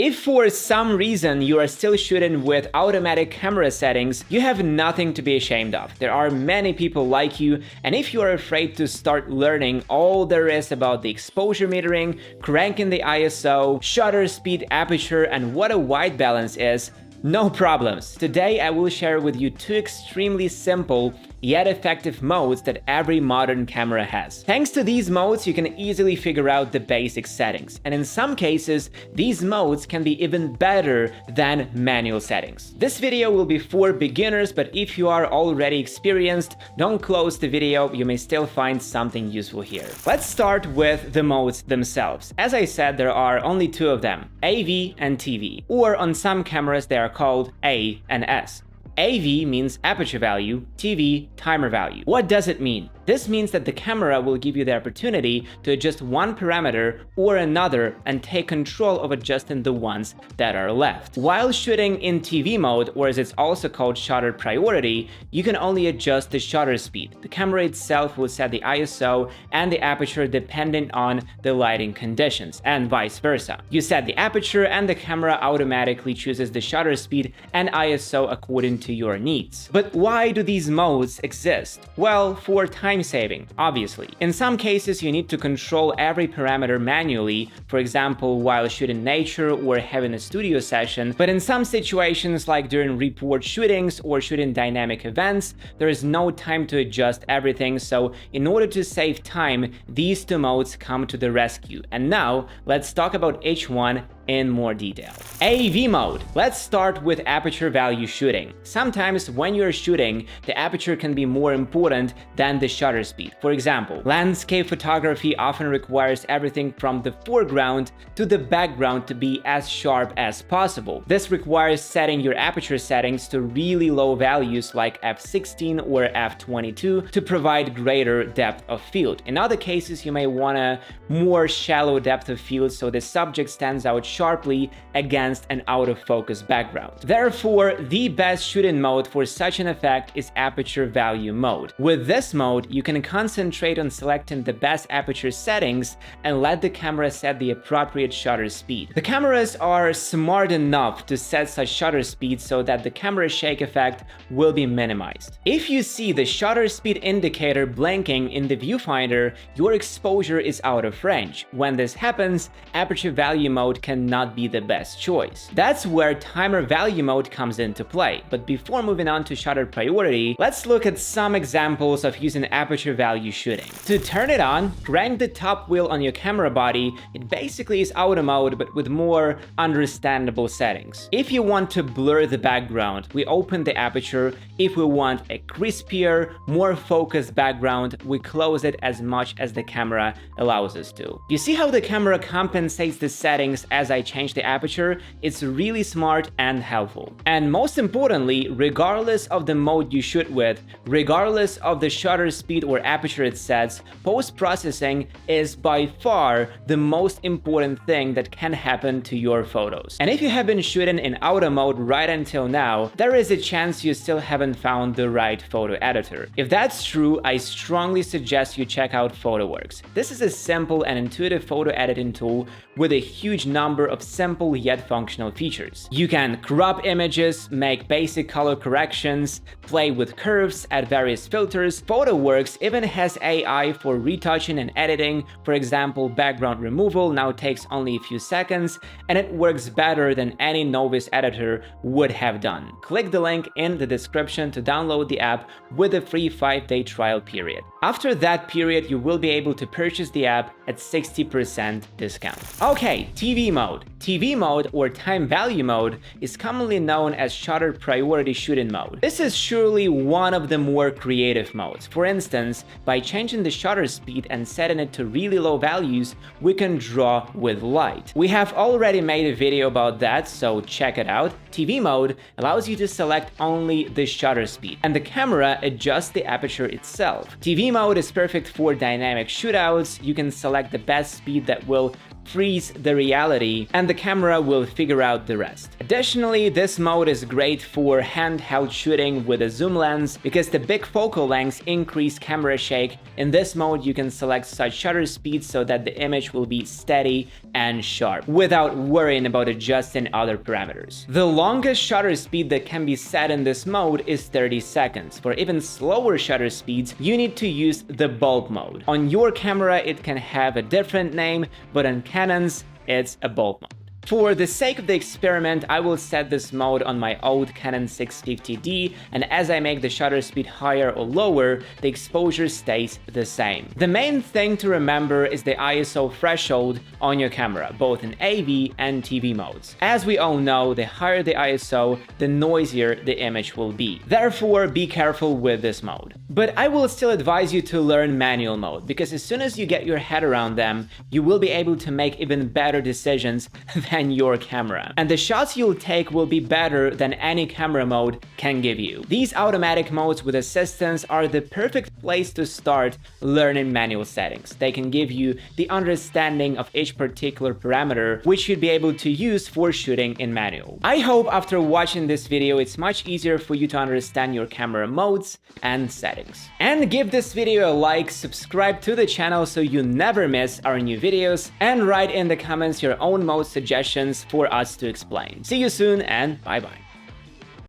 If for some reason you are still shooting with automatic camera settings, you have nothing to be ashamed of. There are many people like you, and if you are afraid to start learning all there is about the exposure metering, cranking the ISO, shutter speed, aperture, and what a white balance is, no problems. Today I will share with you two extremely simple yet effective modes that every modern camera has. Thanks to these modes, you can easily figure out the basic settings, and in some cases, these modes can be even better than manual settings. This video will be for beginners, but if you are already experienced, don't close the video, you may still find something useful here. Let's start with the modes themselves. As I said, there are only two of them, AV and TV, or on some cameras they are called A and S. AV means aperture value, TV, timer value. What does it mean? This means that the camera will give you the opportunity to adjust one parameter or another and take control of adjusting the ones that are left. While shooting in TV mode, or as it's also called shutter priority, you can only adjust the shutter speed. The camera itself will set the ISO and the aperture depending on the lighting conditions, and vice versa. You set the aperture and the camera automatically chooses the shutter speed and ISO according to your needs. But why do these modes exist? Well, for time saving, obviously. In some cases, you need to control every parameter manually, for example, while shooting nature or having a studio session, but in some situations, like during report shootings or shooting dynamic events, there is no time to adjust everything, so in order to save time, these two modes come to the rescue. And now, let's talk about each one in more detail. AV mode. Let's start with aperture value shooting. Sometimes when you're shooting, the aperture can be more important than the shutter speed. For example, landscape photography often requires everything from the foreground to the background to be as sharp as possible. This requires setting your aperture settings to really low values like f16 or f22 to provide greater depth of field. In other cases, you may want a more shallow depth of field so the subject stands out sharply against an out-of-focus background. Therefore, the best shooting mode for such an effect is aperture value mode. With this mode, you can concentrate on selecting the best aperture settings and let the camera set the appropriate shutter speed. The cameras are smart enough to set such shutter speed so that the camera shake effect will be minimized. If you see the shutter speed indicator blinking in the viewfinder, your exposure is out of range. When this happens, aperture value mode cannot be the best choice. That's where timer value mode comes into play. But before moving on to shutter priority, let's look at some examples of using aperture value shooting. To turn it on, crank the top wheel on your camera body. It basically is auto mode, but with more understandable settings. If you want to blur the background, we open the aperture. If we want a crispier, more focused background, we close it as much as the camera allows us to. You see how the camera compensates the settings as I change the aperture? It's really smart and helpful. And most importantly, regardless of the mode you shoot with, regardless of the shutter speed or aperture it sets, post-processing is by far the most important thing that can happen to your photos. And if you have been shooting in auto mode right until now, there is a chance you still haven't found the right photo editor. If that's true, I strongly suggest you check out PhotoWorks. This is a simple and intuitive photo editing tool with a huge number of simple yet functional features. You can crop images, make basic color corrections, play with curves, add various filters. PhotoWorks even has AI for retouching and editing. For example, background removal now takes only a few seconds, and it works better than any novice editor would have done. Click the link in the description to download the app with a free 5-day trial period. After that period, you will be able to purchase the app at 60% discount. Okay, TV mode. TV mode, or time value mode, is commonly known as shutter priority shooting mode. This is surely one of the more creative modes. For instance, by changing the shutter speed and setting it to really low values, we can draw with light. We have already made a video about that, so check it out. TV mode allows you to select only the shutter speed, and the camera adjusts the aperture itself. TV mode is perfect for dynamic shootouts. You can select the best speed that will freeze the reality, and the camera will figure out the rest. Additionally, this mode is great for handheld shooting with a zoom lens because the big focal lengths increase camera shake. In this mode, you can select such shutter speed so that the image will be steady and sharp without worrying about adjusting other parameters. The longest shutter speed that can be set in this mode is 30 seconds. For even slower shutter speeds, you need to use the bulb mode. On your camera, it can have a different name, but on Canon's, it's a bulb mode. For the sake of the experiment, I will set this mode on my old Canon 650D, and as I make the shutter speed higher or lower, the exposure stays the same. The main thing to remember is the ISO threshold on your camera, both in AV and TV modes. As we all know, the higher the ISO, the noisier the image will be. Therefore, be careful with this mode. But I will still advise you to learn manual mode, because as soon as you get your head around them, you will be able to make even better decisions than your camera. And the shots you'll take will be better than any camera mode can give you. These automatic modes with assistance are the perfect place to start learning manual settings. They can give you the understanding of each particular parameter, which you'd be able to use for shooting in manual. I hope after watching this video, it's much easier for you to understand your camera modes and settings. And give this video a like, subscribe to the channel so you never miss our new videos, and write in the comments your own mode suggestions for us to explain. See you soon, and bye-bye.